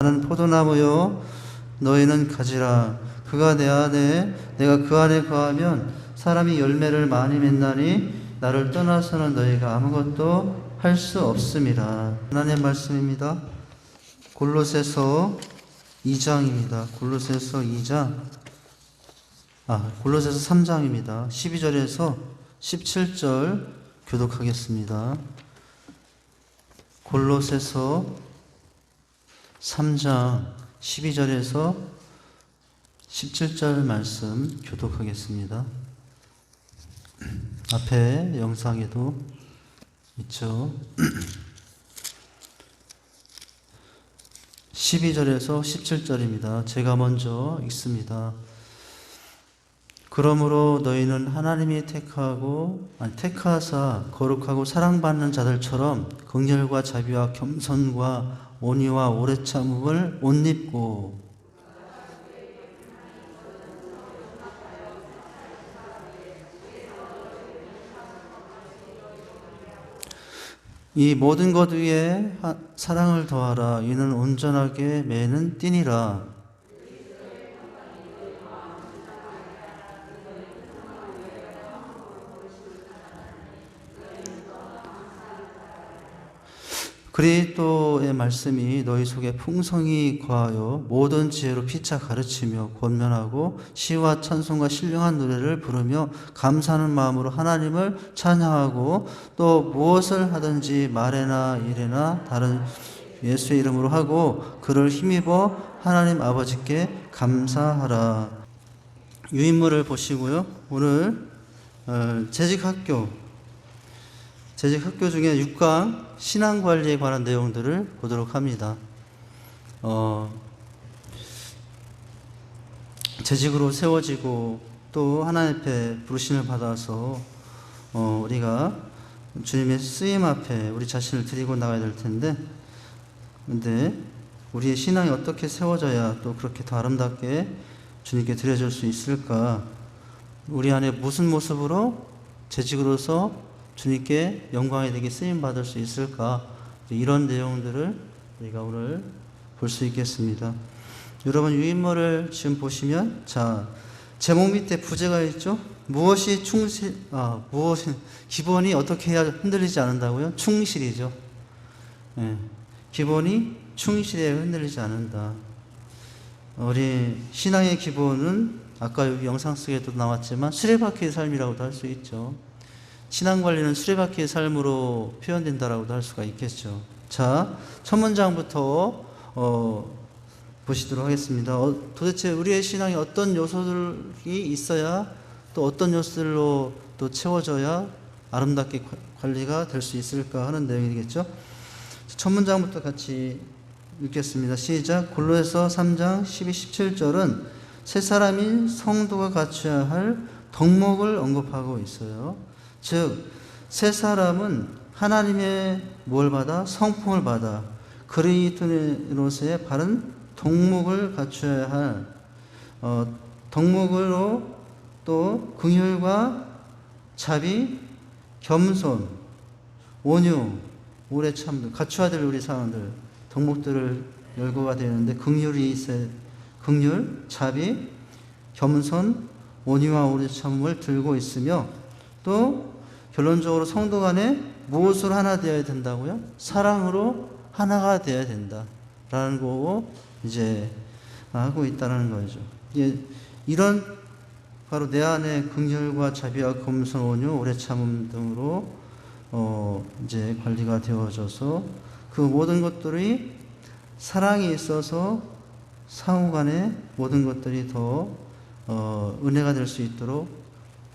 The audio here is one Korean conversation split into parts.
나는 포도나무요 너희는 가지라. 그가 내 안에 내가 그 안에 거하면 사람이 열매를 많이 맺나니 나를 떠나서는 너희가 아무것도 할 수 없음이라. 하나님의 말씀입니다. 골로새서 2장입니다. 골로새서 3장입니다. 12절에서 17절 교독하겠습니다. 골로새서 3장 12절에서 17절 말씀 교독하겠습니다. 앞에 영상에도 있죠. 12절에서 17절입니다. 제가 먼저 읽습니다. 그러므로 너희는 하나님이 택하사 거룩하고 사랑받는 자들처럼 긍휼과 자비와 겸손과 온유와 오래 참음을 옷 입고 이 모든 것 위에 사랑을 더하라. 이는 온전하게 매는 띠니라. 그리스도의 말씀이 너희 속에 풍성히 거하여 모든 지혜로 피차 가르치며 권면하고 시와 찬송과 신령한 노래를 부르며 감사하는 마음으로 하나님을 찬양하고 또 무엇을 하든지 말에나 일에나 다른 예수의 이름으로 하고 그를 힘입어 하나님 아버지께 감사하라. 유인물을 보시고요. 오늘 재직학교 중에 6강 신앙관리에 관한 내용들을 보도록 합니다. 재직으로 세워지고 또 하나님 앞에 부르심을 받아서 우리가 주님의 쓰임 앞에 우리 자신을 드리고 나가야 될 텐데, 근데 우리의 신앙이 어떻게 세워져야 또 그렇게 더 아름답게 주님께 드려질 수 있을까? 우리 안에 무슨 모습으로 재직으로서 주님께 영광이 되게 쓰임받을 수 있을까? 이런 내용들을 우리가 오늘 볼 수 있겠습니다. 여러분 유인물을 지금 보시면 제목 밑에 부제가 있죠? 무엇이 기본이 어떻게 해야 흔들리지 않는다고요? 충실이죠. 기본이 충실해야 흔들리지 않는다. 우리 신앙의 기본은 아까 여기 영상 속에도 나왔지만 수레바퀴의 삶이라고도 할 수 있죠. 신앙관리는 수레바퀴의 삶으로 표현된다라고도 할 수가 있겠죠. 자, 첫 문장부터 보시도록 하겠습니다. 도대체 우리의 신앙에 어떤 요소들이 있어야 또 어떤 요소들로 또 채워져야 아름답게 관리가 될 수 있을까 하는 내용이겠죠. 첫 문장부터 같이 읽겠습니다. 시작. 골로새서 3장 12, 17절은 새 사람인 성도가 갖춰야 할 덕목을 언급하고 있어요. 즉, 새 사람은 하나님의 뭘 받아? 성품을 받아 그리스도로서의 바른 덕목을 갖춰야 할 덕목으로 또 긍휼과 자비, 겸손, 온유, 오래 참들 갖춰야 될 우리 사람들 덕목들을 열거가 되는데 긍휼이 있어야 긍휼, 자비, 겸손, 온유와 오래 참음을 들고 있으며 또 결론적으로 성도 간에 무엇으로 하나 되어야 된다고요? 사랑으로 하나가 되어야 된다라는 거고 이제 하고 있다는 거죠. 이런 바로 내 안에 긍휼과 자비와 겸손, 온유, 오래 참음 등으로 이제 관리가 되어져서 그 모든 것들이 사랑이 있어서 상호간에 모든 것들이 더 은혜가 될 수 있도록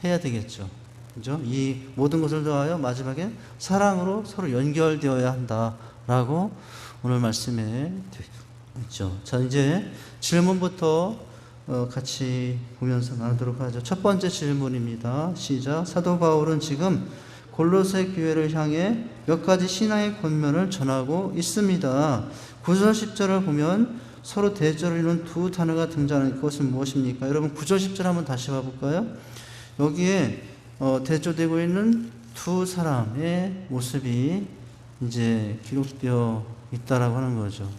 해야 되겠죠. 그죠? 이 모든 것을 더하여 마지막에 사랑으로 서로 연결되어야 한다라고 오늘 말씀에 있죠. 자, 이제 질문부터 같이 보면서 나누도록 하죠. 첫 번째 질문입니다. 시작. 사도 바울은 지금 골로새 교회를 향해 몇 가지 신앙의 권면을 전하고 있습니다. 9절 10절을 보면 서로 대조를 이루는 두 단어가 등장하는 것은 무엇입니까? 여러분 9절 10절 한번 다시 봐볼까요? 여기에 대조되고 있는 두 사람의 모습이 이제 기록되어 있다라고 하는 거죠.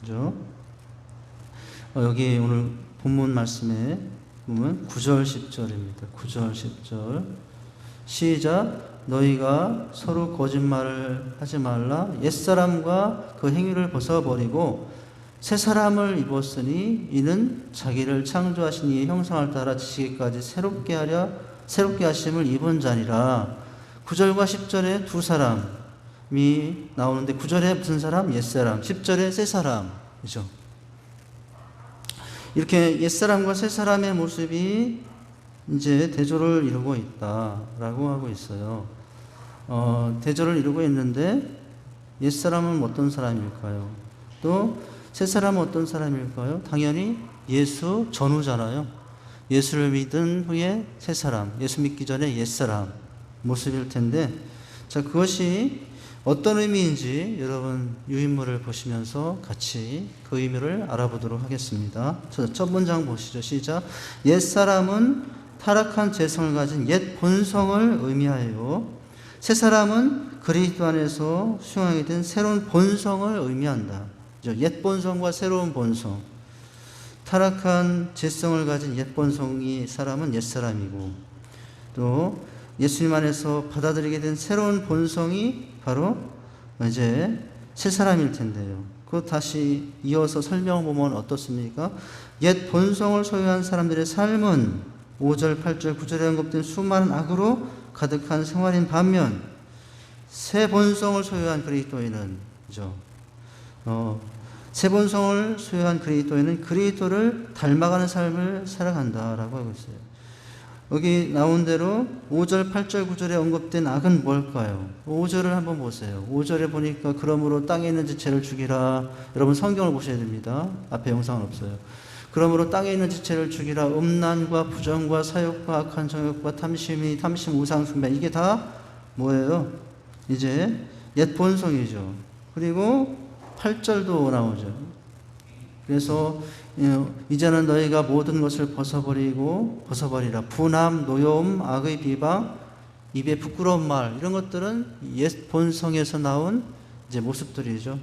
그죠? 여기 오늘 본문 말씀에 보면 9절 10절입니다. 9절 10절 시작. 너희가 서로 거짓말을 하지 말라. 옛사람과 그 행위를 벗어버리고 새 사람을 입었으니 이는 자기를 창조하신 이의 형상을 따라 지시기까지 새롭게 하심을 입은 자니라. 9절과 10절에 두 사람이 나오는데 9절에 무슨 사람? 옛사람. 10절에 새 사람이죠. 이렇게 옛사람과 새사람의 모습이 이제 대조를 이루고 있다라고 하고 있어요. 대조를 이루고 있는데 옛사람은 어떤 사람일까요? 또 새사람은 어떤 사람일까요? 당연히 예수 전후잖아요. 예수를 믿은 후에 새사람, 예수 믿기 전에 옛사람 모습일 텐데, 자, 그것이 어떤 의미인지 여러분 유인물을 보시면서 같이 그 의미를 알아보도록 하겠습니다. 첫 문장 보시죠. 시작. 옛사람은 타락한 재성을 가진 옛 본성을 의미하여 새 사람은 그리스도 안에서 수용하게 된 새로운 본성을 의미한다. 옛 본성과 새로운 본성. 타락한 재성을 가진 옛 본성이 사람은 옛 사람이고, 또 예수님 안에서 받아들이게 된 새로운 본성이 바로 이제 새 사람일 텐데요. 그 다시 이어서 설명보면 어떻습니까? 옛 본성을 소유한 사람들의 삶은 5절, 8절, 9절에 언급된 수많은 악으로 가득한 생활인 반면 새 본성을 소유한 그리스도인은 새 본성을 소유한 그리스도인은 그리스도를 닮아가는 삶을 살아간다라고 하고 있어요. 여기 나온 대로 5절, 8절, 9절에 언급된 악은 뭘까요? 5절을 한번 보세요. 5절에 보니까 그러므로 땅에 있는 지체를 죽이라. 여러분 성경을 보셔야 됩니다. 앞에 영상은 없어요. 그러므로 땅에 있는 지체를 죽이라. 음란과 부정과 사욕과 악한 정욕과 탐심, 우상 숭배, 이게 다 뭐예요? 이제 옛 본성이죠. 그리고 8절도 나오죠. 그래서 이제는 너희가 모든 것을 벗어버리라. 분함, 노여움, 악의 비방, 입에 부끄러운 말, 이런 것들은 옛 본성에서 나온 이제 모습들이죠.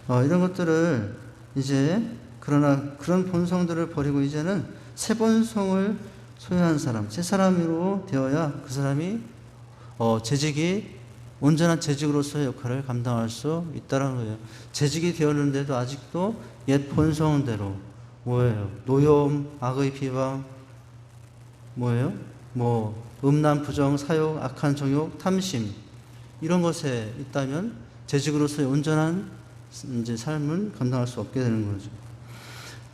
이런 것들을 이제 그러나 그런 본성들을 버리고 이제는 새 본성을 소유한 사람, 새 사람으로 되어야 그 사람이 재직이 온전한 재직으로서의 역할을 감당할 수 있다는 거예요. 재직이 되었는데도 아직도 옛 본성대로 뭐예요? 노여움, 악의 비방, 뭐예요? 음란, 부정, 사욕, 악한 정욕, 탐심, 이런 것에 있다면 재직으로서의 온전한 이제 삶은 감당할 수 없게 되는 거죠.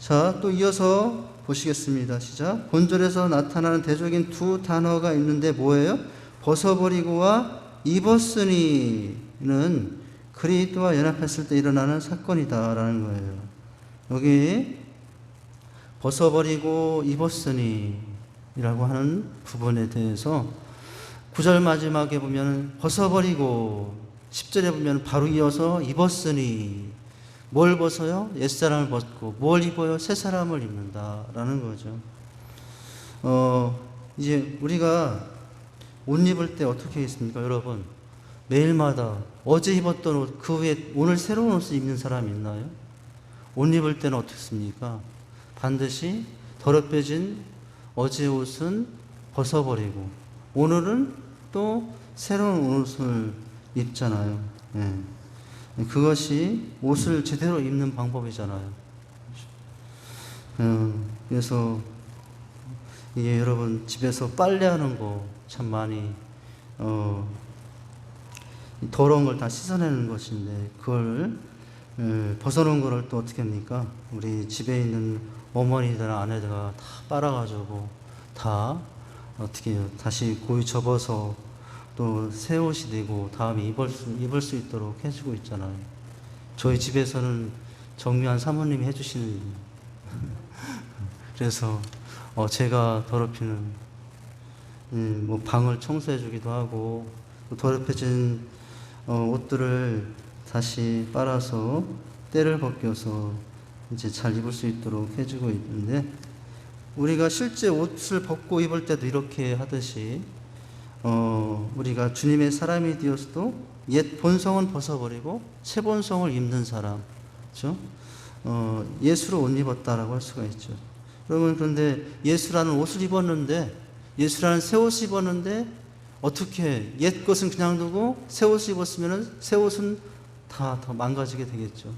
자, 또 이어서 보시겠습니다. 시작. 본절에서 나타나는 대조적인 두 단어가 있는데 뭐예요? 벗어버리고와 입었으니는 그리스도와 연합했을 때 일어나는 사건이다라는 거예요. 여기 벗어버리고 입었으니 이라고 하는 부분에 대해서 9절 마지막에 보면 벗어버리고 10절에 보면 바로 이어서 입었으니 뭘 벗어요? 옛사람을 벗고 뭘 입어요? 새사람을 입는다라는 거죠. 이제 우리가 옷 입을 때 어떻게 있습니까, 여러분? 매일마다 어제 입었던 옷, 그 후에 오늘 새로운 옷을 입는 사람이 있나요? 옷 입을 때는 어떻습니까? 반드시 더럽혀진 어제 옷은 벗어버리고 오늘은 또 새로운 옷을 입잖아요. 네. 그것이 옷을 제대로 입는 방법이잖아요. 그래서 이게 여러분 집에서 빨래하는 거 참 많이 더러운 걸 다 씻어내는 것인데 그걸 벗어놓은 거를 또 어떻게 합니까? 우리 집에 있는 어머니들, 아내들가 다 빨아가지고 다 어떻게 해요? 다시 고이 접어서 또 새 옷이 되고 다음에 입을 수 있도록 해주고 있잖아요. 저희 집에서는 정미한 사모님이 해주시는 그래서 제가 더럽히는 방을 청소해주기도 하고 또 더럽혀진 옷들을 다시 빨아서 때를 벗겨서 이제 잘 입을 수 있도록 해주고 있는데, 우리가 실제 옷을 벗고 입을 때도 이렇게 하듯이 우리가 주님의 사람이 되었어도 옛 본성은 벗어버리고 새 본성을 입는 사람, 그렇죠? 예수로 옷 입었다라고 할 수가 있죠. 여러분, 그런데 예수라는 옷을 입었는데, 예수라는 새 옷을 입었는데, 어떻게 옛 것은 그냥 두고 새 옷을 입었으면 새 옷은 다 더 망가지게 되겠죠.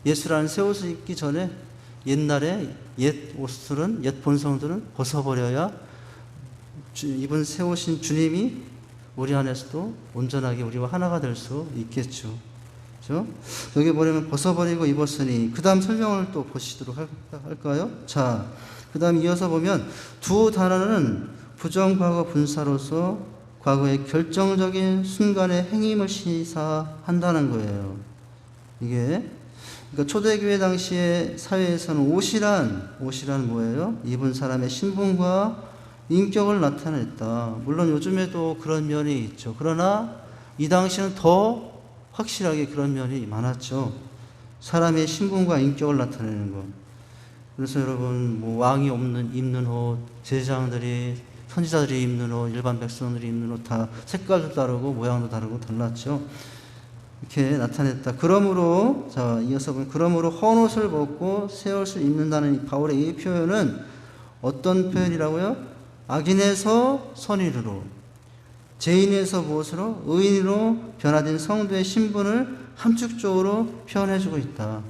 예수라는 새 옷을 입기 전에 옛날에 옛 옷들은, 옛 본성들은 벗어버려야 입은 새 옷인 주님이 우리 안에서도 온전하게 우리와 하나가 될 수 있겠죠. 그렇죠? 여기 보려면 벗어버리고 입었으니, 그 다음 설명을 또 보시도록 할까요? 자, 그 다음 이어서 보면 두 단어는 부정과거 분사로서 과거의 결정적인 순간의 행임을 시사한다는 거예요. 이게 그러니까 초대교회 당시의 사회에서는 옷이란 뭐예요? 입은 사람의 신분과 인격을 나타냈다. 물론 요즘에도 그런 면이 있죠. 그러나 이 당시는 더 확실하게 그런 면이 많았죠. 사람의 신분과 인격을 나타내는 것. 그래서 여러분, 뭐 왕이 입는 옷, 제사장들이, 선지자들이 입는 옷, 일반 백성들이 입는 옷 다 색깔도 다르고 모양도 다르고 달랐죠. 이렇게 나타냈다. 그러므로, 자, 이어서 보면, 그러므로 헌 옷을 벗고 새 옷을 입는다는 이 바울의 이 표현은 어떤 표현이라고요? 악인에서 선인으로, 죄인에서 무엇으로? 의인으로 변화된 성도의 신분을 함축적으로 표현해주고 있다.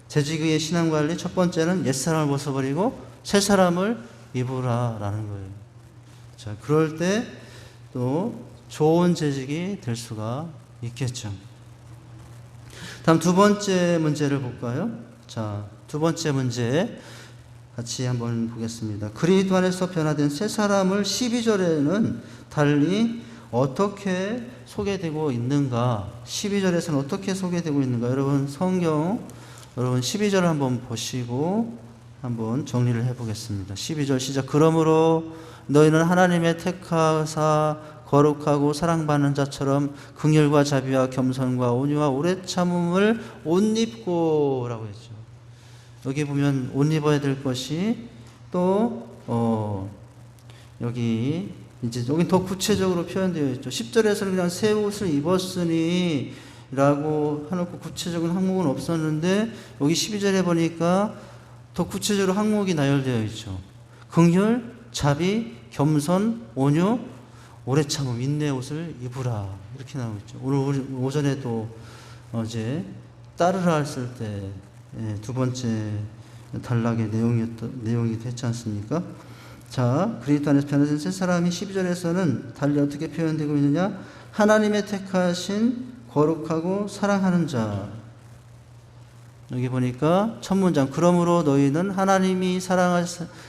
재직의 신앙관리 첫 번째는 옛사람을 벗어버리고 새 사람을 입으라라는 거예요. 자, 그럴 때 또 좋은 재직이 될 수가 있겠죠. 다음 두 번째 문제를 볼까요? 자, 두 번째 문제 같이 한번 보겠습니다. 그리스도 안에서 변화된 새 사람을 12절에는 달리 어떻게 소개되고 있는가? 12절에서는 어떻게 소개되고 있는가? 여러분, 성경, 여러분 12절을 한번 보시고 한번 정리를 해보겠습니다. 12절 시작. 그러므로 너희는 하나님의 택하사 거룩하고 사랑받는 자처럼 긍휼과 자비와 겸손과 온유와 오래 참음을 옷 입고 라고 했죠. 여기 보면 옷 입어야 될 것이 또 여기 더 구체적으로 표현되어 있죠. 10절에서는 그냥 새 옷을 입었으니 라고 해놓고 구체적인 항목은 없었는데 여기 12절에 보니까 더 구체적으로 항목이 나열되어 있죠. 긍휼, 자비, 겸손, 온유, 오래 참음, 인내 옷을 입으라 이렇게 나오고 있죠. 오늘 오전에도 어제 따르라 했을 때 두 번째 단락의 내용이 됐지 않습니까? 자, 그리스도 안에서 변화된 새 사람이 12절에서는 달리 어떻게 표현되고 있느냐? 하나님의 택하신 거룩하고 사랑하는 자. 여기 보니까 첫 문장, 그러므로 너희는 하나님이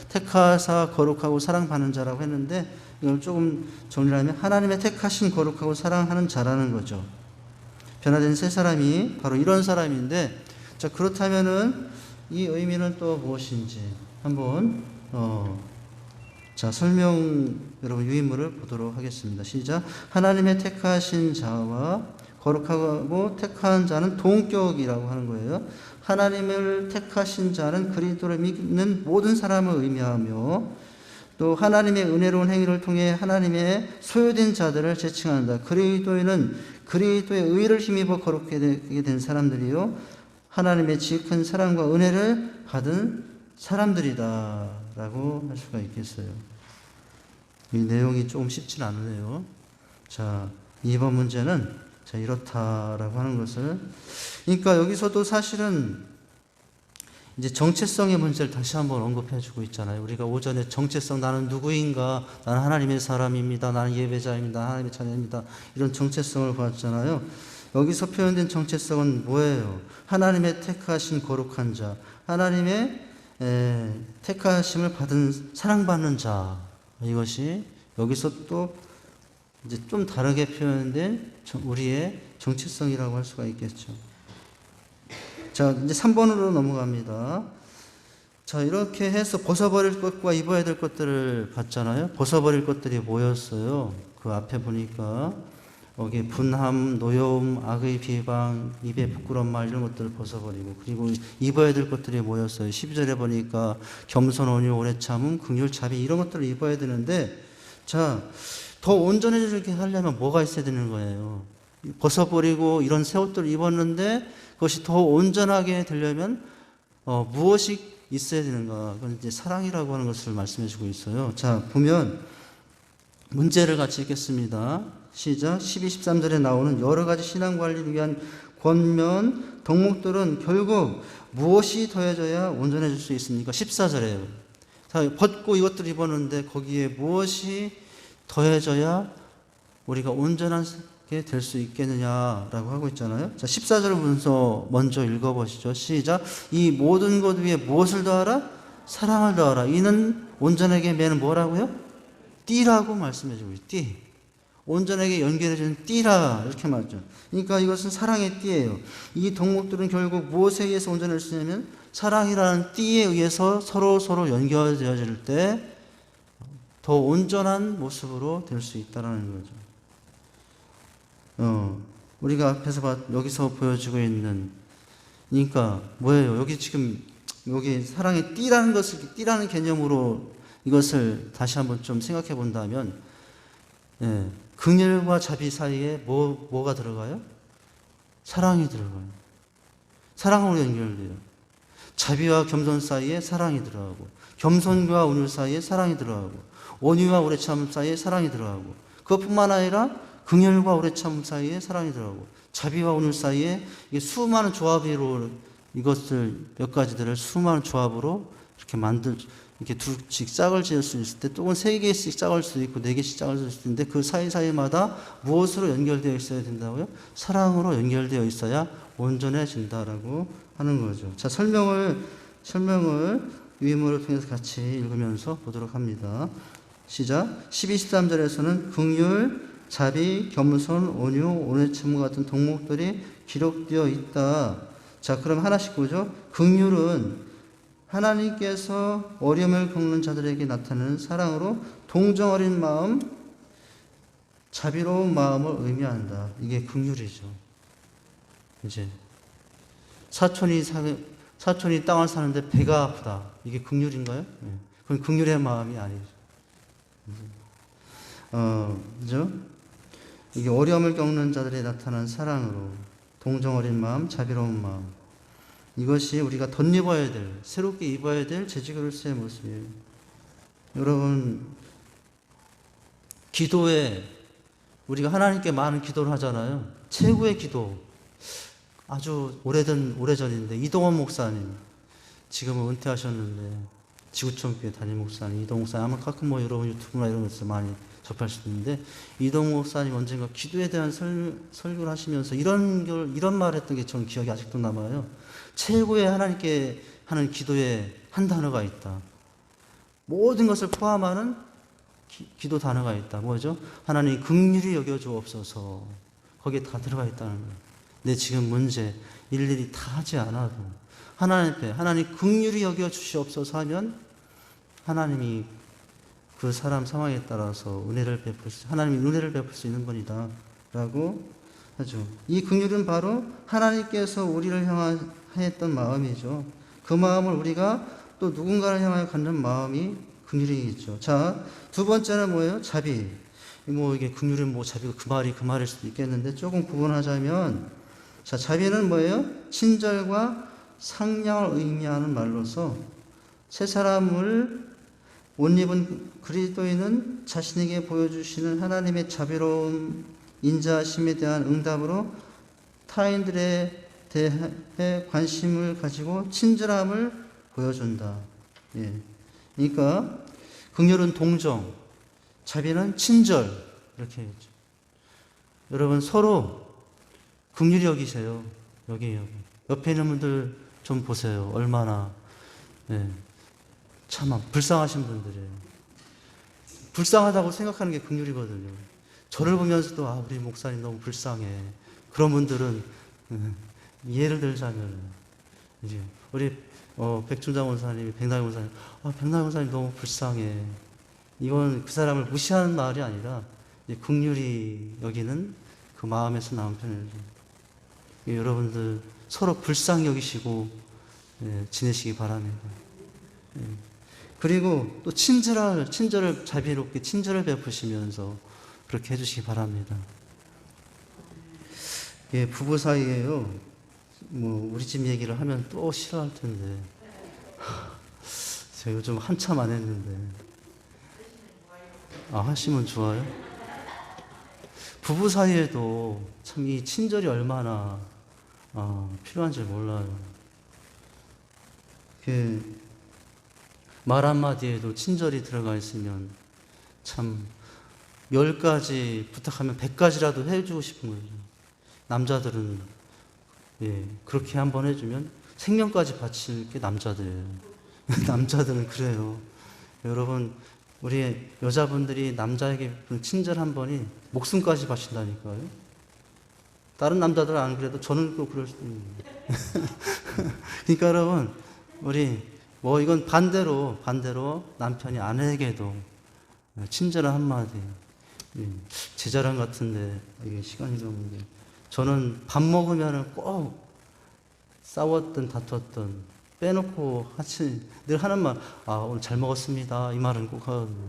택하사 거룩하고 사랑받는 자라고 했는데, 이걸 조금 정리하면 하나님의 택하신 거룩하고 사랑하는 자라는 거죠. 변화된 새 사람이 바로 이런 사람인데, 자, 그렇다면은 이 의미는 또 무엇인지 한번 자, 설명, 여러분 유인물을 보도록 하겠습니다. 시작. 하나님의 택하신 자와 거룩하고 택한 자는 동격이라고 하는 거예요. 하나님을 택하신 자는 그리스도를 믿는 모든 사람을 의미하며, 또 하나님의 은혜로운 행위를 통해 하나님의 소유된 자들을 지칭한다. 그리스도인은 그리스도의 의를 힘입어 거룩하게 된 사람들이요, 하나님의 지극한 사랑과 은혜를 받은 사람들이다 라고 할 수가 있겠어요. 이 내용이 조금 쉽진 않네요. 자, 2번 문제는 자, 이렇다라고 하는 것을, 그러니까 여기서도 사실은 이제 정체성의 문제를 다시 한번 언급해 주고 있잖아요. 우리가 오전에 정체성, 나는 누구인가, 나는 하나님의 사람입니다, 나는 예배자입니다, 하나님의 자녀입니다, 이런 정체성을 보았잖아요. 여기서 표현된 정체성은 뭐예요? 하나님의 택하신 거룩한 자, 하나님의 택하심을 받은 사랑받는 자. 이것이 여기서 또 이제 좀 다르게 표현된 우리의 정체성이라고 할 수가 있겠죠. 자, 이제 3번으로 넘어갑니다. 자, 이렇게 해서 벗어버릴 것과 입어야 될 것들을 봤잖아요. 벗어버릴 것들이 뭐였어요? 그 앞에 보니까 여기 분함, 노여움, 악의 비방, 입의 부끄러운 말, 이런 것들을 벗어버리고, 그리고 입어야 될 것들이 뭐였어요? 12절에 보니까 겸손, 온유, 오래 참음, 긍휼, 자비, 이런 것들을 입어야 되는데, 자, 더 온전해지게 하려면 뭐가 있어야 되는 거예요? 벗어버리고 이런 새 옷들을 입었는데 그것이 더 온전하게 되려면 무엇이 있어야 되는가? 그건 이제 사랑이라고 하는 것을 말씀해 주고 있어요. 자, 보면 문제를 같이 읽겠습니다. 시작. 12, 13절에 나오는 여러 가지 신앙 관리를 위한 권면, 덕목들은 결국 무엇이 더해져야 온전해질 수 있습니까? 14절에요. 자, 벗고 이것들을 입었는데 거기에 무엇이 더해져야 우리가 온전하게 될 수 있겠느냐라고 하고 있잖아요. 자, 14절 먼저 읽어보시죠. 시작. 이 모든 것 위에 무엇을 더하라? 사랑을 더하라. 이는 온전하게 매는 뭐라고요? 띠라고 말씀해주고 있어요. 띠. 온전하게 연결해주는 띠라 이렇게 말하죠. 그러니까 이것은 사랑의 띠예요. 이 덕목들은 결국 무엇에 의해서 온전할 수 있냐면 사랑이라는 띠에 의해서 서로 연결되어질 때 더 온전한 모습으로 될 수 있다는 거죠. 우리가 앞에서 여기서 보여주고 있는, 그러니까 뭐예요? 여기 지금 여기 사랑의 띠라는 것을 띠라는 개념으로 이것을 다시 한번 좀 생각해 본다면, 긍휼과 자비 사이에 뭐가 들어가요? 사랑이 들어가요. 사랑으로 연결돼요. 자비와 겸손 사이에 사랑이 들어가고, 겸손과 온유 사이에 사랑이 들어가고, 온유와 오래 참음 사이에 사랑이 들어가고, 그것뿐만 아니라 긍휼과 오래 참음 사이에 사랑이 들어가고, 자비와 온유 사이에 이게 수많은 조합으로 이것을 몇 가지들을 수많은 조합으로 이렇게 이렇게 두씩 짝을 지을 수 있을 때, 또는 3개씩 짝을 수도 있고 4개씩 짝을 지을 수도 있는데 그 사이사이마다 무엇으로 연결되어 있어야 된다고요? 사랑으로 연결되어 있어야 온전해진다라고 하는 거죠. 자, 설명을 유인물을 통해서 같이 읽으면서 보도록 합니다. 시작. 12, 13절에서는 긍휼, 자비, 겸손, 온유, 오래 참음 같은 덕목들이 기록되어 있다. 자, 그럼 하나씩 보죠. 긍휼은 하나님께서 어려움을 겪는 자들에게 나타내는 사랑으로 동정 어린 마음, 자비로운 마음을 의미한다. 이게 긍휼이죠. 이제 사촌이 땅을 사는데 배가 아프다. 이게 긍휼인가요? 그건 긍휼의 마음이 아니죠. 그죠? 이게 어려움을 겪는 자들에 나타난 사랑으로 동정 어린 마음, 자비로운 마음. 이것이 우리가 덧입어야 될, 새롭게 입어야 될 제주교로서의 모습이에요. 여러분, 기도에 우리가 하나님께 많은 기도를 하잖아요. 최고의 기도. 아주 오래전인데 이동원 목사님, 지금은 은퇴하셨는데 지구촌교회 담임 목사님 이동원 목사님, 아마 가끔 여러분 유튜브나 이런 것에서 많이 접할 수 있는데, 이동원 목사님 언젠가 기도에 대한 설교를 하시면서 이런 말을 했던 게 저는 기억이 아직도 남아요. 최고의 하나님께 하는 기도에 한 단어가 있다. 모든 것을 포함하는 기도 단어가 있다. 뭐죠? 하나님 긍휼히 여겨주옵소서. 거기에 다 들어가 있다는 거예요. 내 지금 문제 일일이 다 하지 않아도 하나님 앞에 하나님 긍휼히 여겨주시옵소서 하면 하나님이 그 사람 상황에 따라서 하나님이 은혜를 베풀 수 있는 분이다 라고 하죠. 이 긍휼은 바로 하나님께서 우리를 향했던 마음이죠. 그 마음을 우리가 또 누군가를 향하여 갖는 마음이 긍휼이겠죠. 자, 두 번째는 뭐예요? 자비. 이게 긍휼은 자비가 그 말일 수도 있겠는데 조금 구분하자면, 자, 자비는 뭐예요? 친절과 상냥을 의미하는 말로서 새 사람을 옷 입은 그리스도인은 자신에게 보여주시는 하나님의 자비로운 인자하심에 대한 응답으로 타인들에 대해 관심을 가지고 친절함을 보여준다. 그러니까 긍휼은 동정, 자비는 친절, 이렇게 했죠. 여러분 서로 긍휼히 여기세요. 여기 옆에 있는 분들 좀 보세요. 얼마나 참 불쌍하신 분들이에요. 불쌍하다고 생각하는 게 긍휼이거든요. 저를 보면서도 우리 목사님 너무 불쌍해. 그런 분들은 예를 들자면 이제 우리 백준장 원사님이 백나영 원사님, 백나영 원사님 너무 불쌍해. 이건 그 사람을 무시하는 말이 아니라 긍휼히 여기는 그 마음에서 나온 표현이죠. 여러분들 서로 불쌍히 여기시고 지내시기 바랍니다. 그리고 또 친절을 자비롭게 친절을 베푸시면서 그렇게 해주시기 바랍니다. 예, 부부 사이에요. 뭐 우리 집 얘기를 하면 또 싫어할 텐데. 제가 요즘 한참 안 했는데. 아, 하시면 좋아요. 부부 사이에도 참 이 친절이 얼마나 필요한지 몰라요. 말 한마디에도 친절이 들어가 있으면 참 10가지 부탁하면 100가지라도 해주고 싶은 거죠. 남자들은 그렇게 한번 해주면 생명까지 바칠 게 남자들이에요. 남자들은 그래요. 여러분, 우리 여자분들이 남자에게 친절 한 번이 목숨까지 바친다니까요. 다른 남자들은 안 그래도 저는 또 그럴 수도 있는 거예요. 그러니까 여러분, 우리 이건 반대로 남편이 아내에게도 친절한 한마디. 제 자랑 같은데 이게 시간이 없는데 저는 밥 먹으면 꼭 싸웠든 다퉜든 빼놓고 늘 하는 말, 오늘 잘 먹었습니다. 이 말은 꼭 하거든요.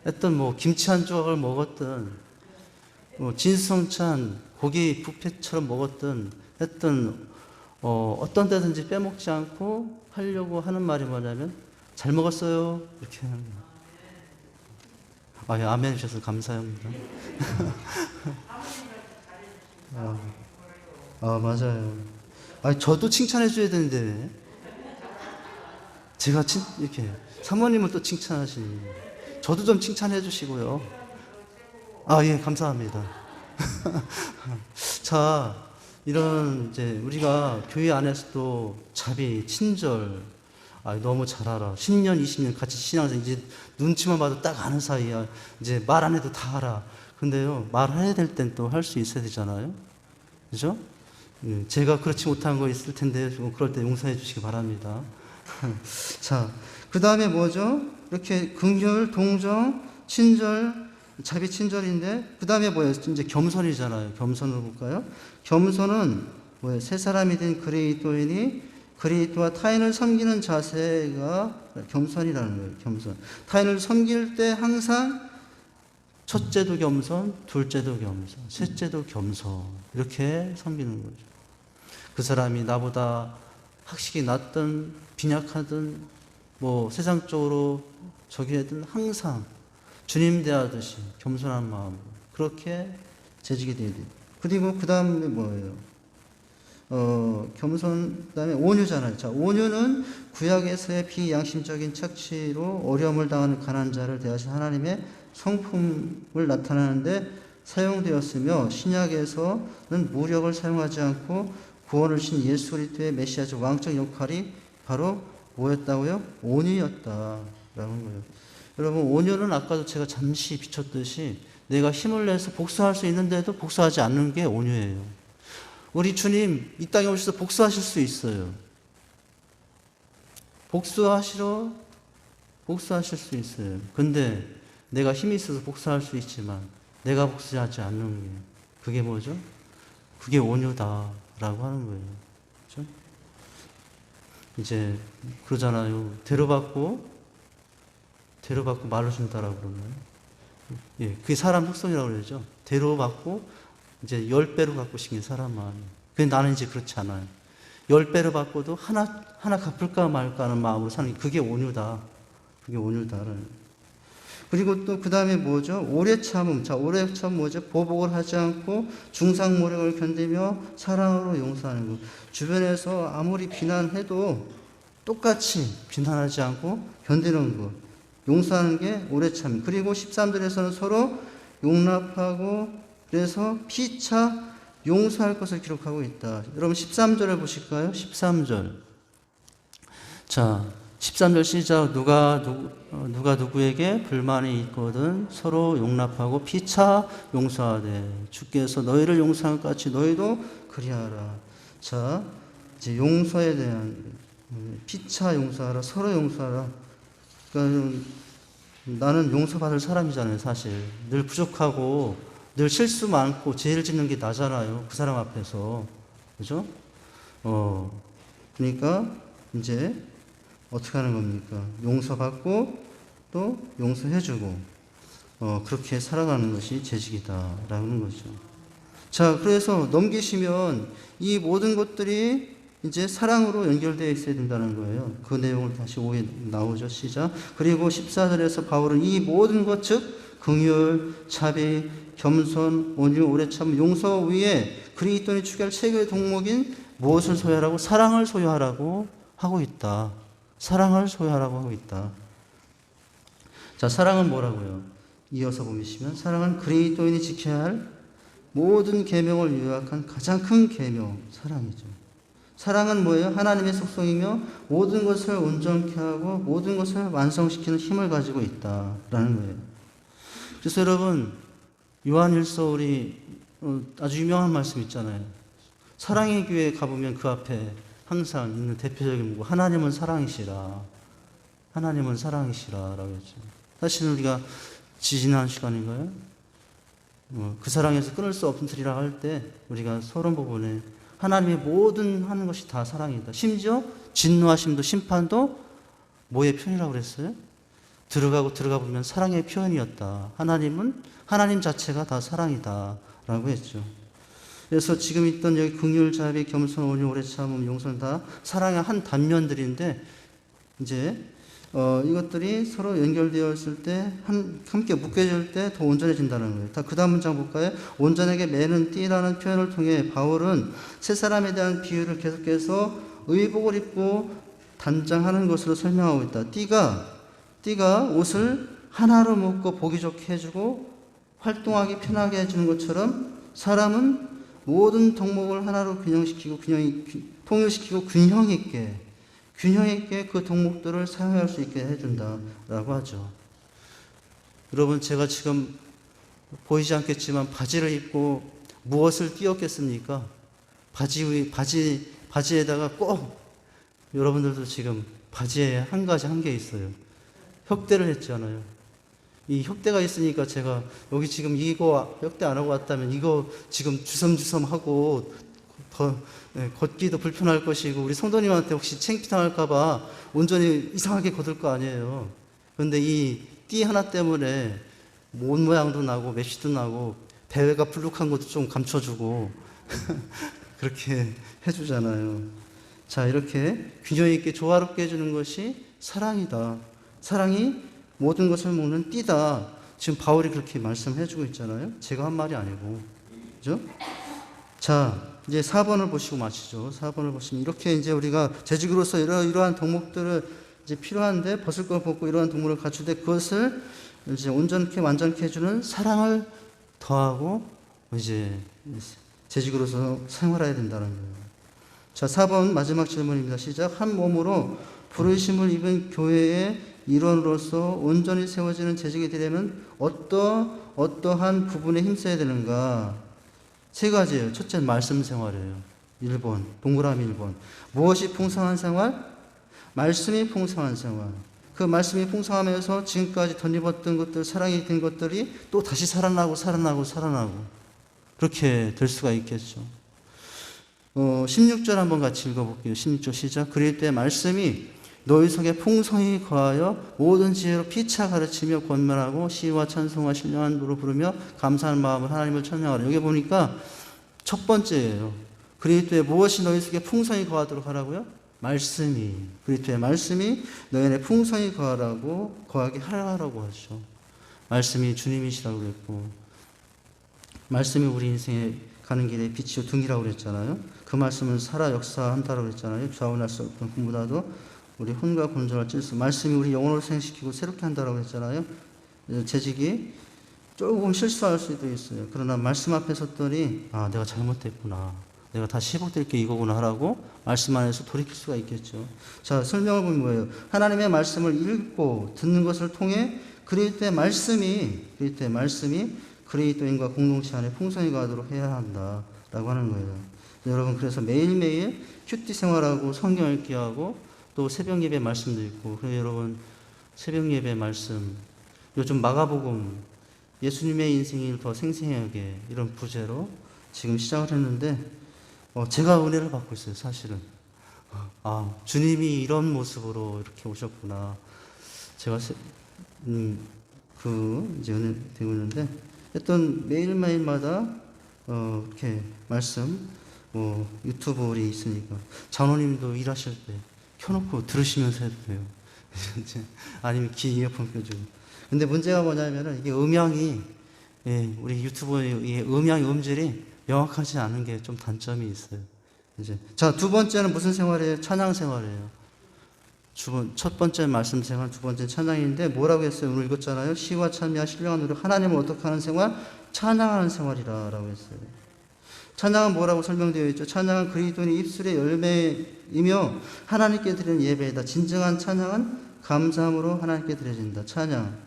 했던 김치 한 조각을 먹었든 진수성찬 고기 뷔페처럼 먹었든 했던 어떤 때든지 빼먹지 않고 하려고 하는 말이 뭐냐면 잘 먹었어요. 이렇게 하는 거예요. 예, 아멘 해주셔서 감사합니다. 맞아요. 저도 칭찬해 줘야 되는데 왜? 제가 이렇게 사모님을 또 칭찬하시니 저도 좀 칭찬해 주시고요. 예, 감사합니다. 자, 이런 이제 우리가 교회 안에서도 자비, 친절, 너무 잘 알아. 10년, 20년 같이 신앙생활 이제 눈치만 봐도 딱 아는 사이야. 이제 말 안 해도 다 알아. 근데요, 말해야 될 땐 또 할 수 있어야 되잖아요. 그죠? 제가 그렇지 못한 거 있을 텐데 그럴 때 용서해 주시기 바랍니다. 자, 그 다음에 뭐죠? 이렇게 긍휼, 동정, 친절, 자비, 친절인데 그 다음에 뭐예요? 이제 겸손이잖아요. 겸손을 볼까요? 겸손은 뭐예요? 새 사람이 된 그리스도인이 그리스도와 타인을 섬기는 자세가 겸손이라는 거예요. 겸손. 타인을 섬길 때 항상 첫째도 겸손, 둘째도 겸손, 셋째도 겸손 이렇게 섬기는 거죠. 그 사람이 나보다 학식이 낮든 빈약하든 세상적으로 저기 하든 항상 주님 대하듯이 겸손한 마음으로 그렇게 재직이 되어야 돼요. 그리고 그 다음에 뭐예요? 겸손, 그 다음에 온유잖아요. 자, 온유는 구약에서의 비양심적인 착취로 어려움을 당하는 가난한 자를 대하신 하나님의 성품을 나타내는데 사용되었으며 신약에서는 무력을 사용하지 않고 구원을 신 예수 그리스도의 메시아적 왕적 역할이 바로 뭐였다고요? 온유였다라는 거예요. 여러분, 온유는 아까도 제가 잠시 비췄듯이 내가 힘을 내서 복수할 수 있는데도 복수하지 않는 게 온유예요. 우리 주님 이 땅에 오셔서 복수하실 수 있어요. 복수하실 수 있어요. 근데 내가 힘이 있어서 복수할 수 있지만 내가 복수하지 않는 게 그게 뭐죠? 그게 온유다라고 하는 거예요. 그렇죠? 이제 그러잖아요. 대로받고 말로 준다라고 그러나요? 예, 그게 사람 속성이라고 그러죠. 대로받고 이제 10배로 갖고 싶은 게 사람 마음이에요. 근데 나는 이제 그렇지 않아요. 10배로 받고도 하나 갚을까 말까 하는 마음으로 사는 게 그게 온유다. 그게 온유다라는. 그리고 또 그 다음에 뭐죠? 오래 참음. 자, 오래 참음 뭐죠? 보복을 하지 않고 중상모략을 견디며 사랑으로 용서하는 것. 주변에서 아무리 비난해도 똑같이 비난하지 않고 견디는 것. 용서하는 게 오래 참. 그리고 13절에서는 서로 용납하고 그래서 피차 용서할 것을 기록하고 있다. 여러분 13절을 보실까요? 13절. 자, 13절 시작. 누가 누구에게 불만이 있거든 서로 용납하고 피차 용서하되 주께서 너희를 용서한 것 같이 너희도 그리하라. 자, 이제 용서에 대한 피차 용서하라. 서로 용서하라. 그러니까 나는 용서받을 사람이잖아요, 사실. 늘 부족하고 늘 실수 많고 죄를 짓는 게 나잖아요, 그 사람 앞에서. 그죠? 그러니까 이제 어떻게 하는 겁니까? 용서받고 또 용서해주고 그렇게 살아가는 것이 재직이다라는 거죠. 자, 그래서 넘기시면 이 모든 것들이 이제 사랑으로 연결되어 있어야 된다는 거예요. 그 내용을 다시 5에 나오죠. 시작. 그리고 14절에서 바울은 이 모든 것, 즉 긍휼, 자비, 겸손, 온유, 오래 참, 용서 위에 그리스도인이 추구할 최고의 덕목인 무엇을 소유하라고? 사랑을 소유하라고 하고 있다. 사랑을 소유하라고 하고 있다. 자, 사랑은 뭐라고요? 이어서 보시면 사랑은 그리스도인이 지켜야 할 모든 계명을 요약한 가장 큰 계명, 사랑이죠. 사랑은 뭐예요? 하나님의 속성이며 모든 것을 온전케 하고 모든 것을 완성시키는 힘을 가지고 있다라는 거예요. 그래서 여러분, 요한일서 우리 아주 유명한 말씀 있잖아요. 사랑의 교회에 가보면 그 앞에 항상 있는 대표적인 문구, 하나님은 사랑이시라. 하나님은 사랑이시라라고 했죠. 사실은 우리가 지지난 시간인가요? 그 사랑에서 끊을 수 없으리라 할 때 우리가 서론 부분에 하나님의 모든 하는 것이 다 사랑이다. 심지어 진노하심도 심판도 뭐의 표현이라고 그랬어요? 들어가 보면 사랑의 표현이었다. 하나님 자체가 다 사랑이다 라고 했죠. 그래서 지금 있던 여기 긍휼, 자비, 겸손, 온유, 오래 참음, 용서는 다 사랑의 한 단면들인데 이제 이것들이 서로 연결되어 있을 때 함께 묶여질 때 더 온전해진다는 거예요. 그 다음 문장 볼까요? 온전하게 매는 띠라는 표현을 통해 바울은 세 사람에 대한 비유를 계속해서 의복을 입고 단장하는 것으로 설명하고 있다. 띠가 옷을 하나로 묶고 보기 좋게 해주고 활동하기 편하게 해주는 것처럼 사람은 모든 덕목을 하나로 통일시키고 균형 있게 그 덕목들을 사용할 수 있게 해준다라고 하죠. 여러분, 제가 지금 보이지 않겠지만 바지를 입고 무엇을 띄었겠습니까? 바지에다가 꼭 여러분들도 지금 바지에 한 게 있어요. 혁대를 했잖아요. 이 혁대가 있으니까 제가 여기 지금 이거 혁대 안 하고 왔다면 이거 지금 주섬주섬 하고 더 걷기도 불편할 것이고 우리 성도님한테 혹시 창피당할까봐 온전히 이상하게 걷을 거 아니에요. 그런데 이 띠 하나 때문에 옷 모양도 나고 맵시도 나고 배가 불룩한 것도 좀 감춰주고 그렇게 해주잖아요. 자, 이렇게 균형 있게 조화롭게 해주는 것이 사랑이다. 사랑이 모든 것을 먹는 띠다. 지금 바울이 그렇게 말씀해주고 있잖아요. 제가 한 말이 아니고, 그죠? 자, 이제 4번을 보시고 마치죠. 4번을 보시면 이렇게 이제 우리가 재직으로서 이러한 덕목들을 이제 필요한데 벗을 걸 벗고 이러한 덕목을 갖출 때 그것을 이제 온전케 완전케 해주는 사랑을 더하고 이제 재직으로서 생활해야 된다는 거예요. 자, 4번 마지막 질문입니다. 시작. 한 몸으로 부르심을 입은 교회의 일원으로서 온전히 세워지는 재직이 되려면 어떠한 부분에 힘써야 되는가? 세 가지예요. 첫째, 말씀 생활이에요. 1번, 동그라미 1번. 무엇이 풍성한 생활? 말씀이 풍성한 생활. 그 말씀이 풍성하면서 지금까지 덧입었던 것들, 사랑이 된 것들이 또 다시 살아나고 그렇게 될 수가 있겠죠. 16절 한번 같이 읽어볼게요. 16절 시작. 그럴 때 말씀이 너희 속에 풍성히 거하여 모든 지혜로 피차 가르치며 권면하고 시와 찬송과 신령한 노로 부르며 감사하는 마음으로 하나님을 찬양하라. 여기 보니까 첫 번째예요. 그리스도의 무엇이 너희 속에 풍성히 거하도록 하라고요? 말씀이. 그리스도의 말씀이 너희 안에 풍성히 거하게 하라고 하죠. 말씀이 주님이시라고 그랬고, 말씀이 우리 인생에 가는 길에 빛이요 등이라고 그랬잖아요. 그 말씀은 살아 역사한다라고 그랬잖아요. 좌우날 수 없던 꿈보다도 우리 혼과 곤전할 질서. 말씀이 우리 영혼을 생시키고 새롭게 한다라고 했잖아요. 재직이 조금 실수할 수도 있어요. 그러나 말씀 앞에 섰더니 내가 잘못됐구나. 내가 다시 회복될 게 이거구나 하라고 말씀 안에서 돌이킬 수가 있겠죠. 자, 설명을 보면 뭐예요? 하나님의 말씀을 읽고 듣는 것을 통해 그리스도의 말씀이 그리스도인과 공동체 안에 풍성히 가도록 해야 한다라고 하는 거예요. 여러분, 그래서 매일매일 큐티 생활하고 성경 읽기하고 또 새벽 예배 말씀도 있고, 그래서 여러분 새벽 예배 말씀, 요즘 마가복음 예수님의 인생을 더 생생하게 이런 부제로 지금 시작을 했는데 제가 은혜를 받고 있어요. 사실은 주님이 이런 모습으로 이렇게 오셨구나. 제가 이제 은혜 되고 있는데, 어떤 매일매일마다 이렇게 말씀, 유튜브 우리 있으니까 장로님도 일하실 때 켜놓고 들으시면서 해도 돼요. 아니면 귀 이어폰 껴주고. 근데 문제가 뭐냐면은 이게 음향이, 우리 유튜브의 음향 음질이 명확하지 않은 게 좀 단점이 있어요. 이제 자, 두 번째는 무슨 생활이에요? 찬양 생활이에요. 첫 번째 말씀 생활, 두 번째 찬양인데 뭐라고 했어요? 오늘 읽었잖아요. 시와 찬미와 신령한 노력, 하나님을 어떻게 하는 생활? 찬양하는 생활이라고 했어요. 찬양은 뭐라고 설명되어 있죠? 찬양은 그리스도인의 입술의 열매이며 하나님께 드리는 예배이다. 진정한 찬양은 감사함으로 하나님께 드려진다. 찬양.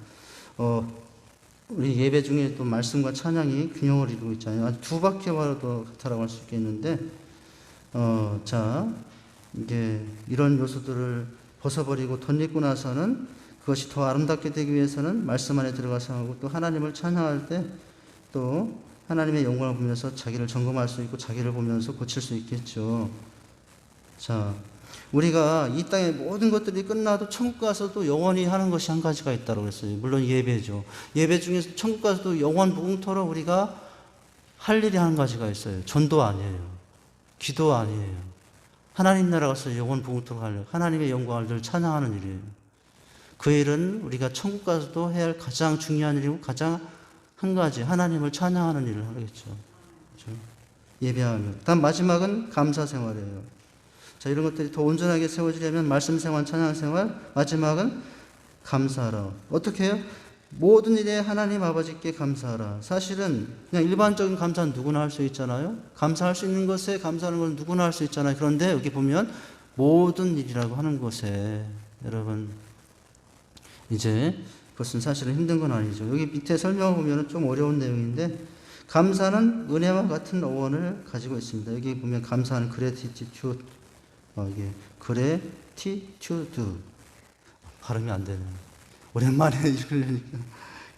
우리 예배 중에 또 말씀과 찬양이 균형을 이루고 있잖아요. 아주 두 바퀴와도 같다라고 할 수 있겠는데, 자, 이게 이런 요소들을 벗어버리고 덧입고 나서는 그것이 더 아름답게 되기 위해서는 말씀 안에 들어가서 하고 또 하나님을 찬양할 때 또 하나님의 영광을 보면서 자기를 점검할 수 있고 자기를 보면서 고칠 수 있겠죠. 자, 우리가 이 땅의 모든 것들이 끝나도 천국 가서도 영원히 하는 것이 한 가지가 있다고 했어요. 물론 예배죠. 예배 중에서 천국 가서도 영원 무궁토록 우리가 할 일이 한 가지가 있어요. 전도 아니에요. 기도 아니에요. 하나님 나라 가서 영원 무궁토록 하려 하나님의 영광을 늘 찬양하는 일이에요. 그 일은 우리가 천국 가서도 해야 할 가장 중요한 일이고 가장 한 가지 하나님을 찬양하는 일을 하겠죠. 그렇죠? 예배하며. 다음 마지막은 감사 생활이에요. 자, 이런 것들이 더 온전하게 세워지려면 말씀 생활, 찬양 생활, 마지막은 감사하라. 어떻게 해요? 모든 일에 하나님 아버지께 감사하라. 사실은 그냥 일반적인 감사는 누구나 할 수 있잖아요. 감사할 수 있는 것에 감사하는 건 누구나 할 수 있잖아요. 그런데 여기 보면 모든 일이라고 하는 것에 여러분 이제 그것은 사실은 힘든 건 아니죠. 여기 밑에 설명을 보면 좀 어려운 내용인데 감사는 은혜와 같은 어원을 가지고 있습니다. 여기 보면 감사는 gratitude, 이게 gratitude 발음이 안 되네요. 오랜만에 읽으려니까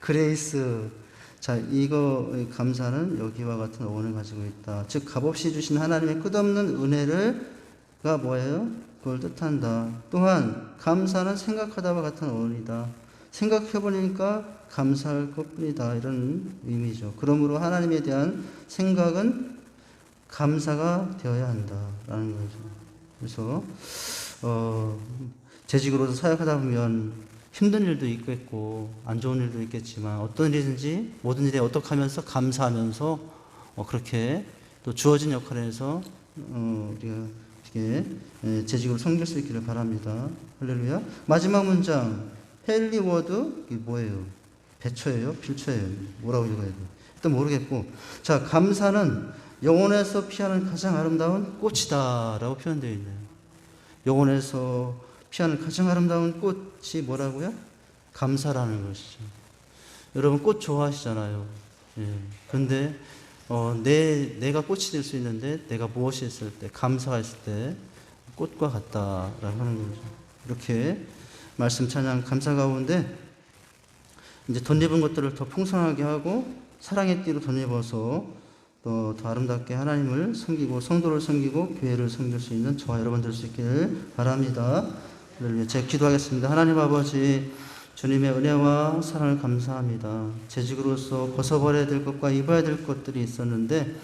그레이스. 자, 이거 감사는 여기와 같은 어원을 가지고 있다. 즉 값없이 주신 하나님의 끝없는 은혜를가 뭐예요? 그걸 뜻한다. 또한 감사는 생각하다와 같은 어원이다. 생각해보니까 감사할 것뿐이다. 이런 의미죠. 그러므로 하나님에 대한 생각은 감사가 되어야 한다라는 거죠. 그래서 재직으로서 사역하다 보면 힘든 일도 있겠고 안 좋은 일도 있겠지만 어떤 일이든지 모든 일에 어떻게 하면서 감사하면서 그렇게 또 주어진 역할에서 우리가 이렇게 재직으로 섬길 수 있기를 바랍니다. 할렐루야. 마지막 문장 헬리워드 이게 뭐예요? 배초예요? 필초예요? 뭐라고 읽어야 돼요? 일단 모르겠고, 자, 감사는 영혼에서 피하는 가장 아름다운 꽃이다 라고 표현되어 있네요. 영혼에서 피하는 가장 아름다운 꽃이 뭐라고요? 감사라는 것이죠. 여러분 꽃 좋아하시잖아요. 그런데 내가 꽃이 될 수 있는데 내가 무엇이 있을 때, 감사가 있을 때 꽃과 같다라고 하는 거죠. 이렇게 말씀 찬양 감사 가운데 이제 덧입은 것들을 더 풍성하게 하고 사랑의 띠로 덧입어서 또 더 아름답게 하나님을 섬기고 성도를 섬기고 교회를 섬길 수 있는 저와 여러분 될 수 있기를 바랍니다. 제가 기도하겠습니다. 하나님 아버지, 주님의 은혜와 사랑을 감사합니다. 재직으로서 벗어버려야 될 것과 입어야 될 것들이 있었는데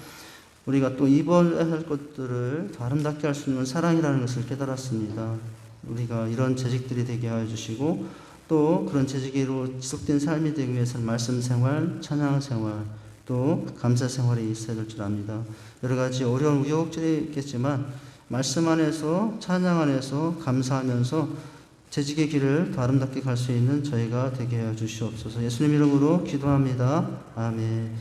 우리가 또 입어야 할 것들을 더 아름답게 할 수 있는 사랑이라는 것을 깨달았습니다. 우리가 이런 재직들이 되게 하여 주시고 또 그런 재직으로 지속된 삶이 되기 위해서는 말씀 생활, 찬양 생활, 또 감사 생활이 있어야 될 줄 압니다. 여러 가지 어려운 우여곡절이 있겠지만 말씀 안에서 찬양 안에서 감사하면서 재직의 길을 더 아름답게 갈 수 있는 저희가 되게 하여 주시옵소서. 예수님 이름으로 기도합니다. 아멘.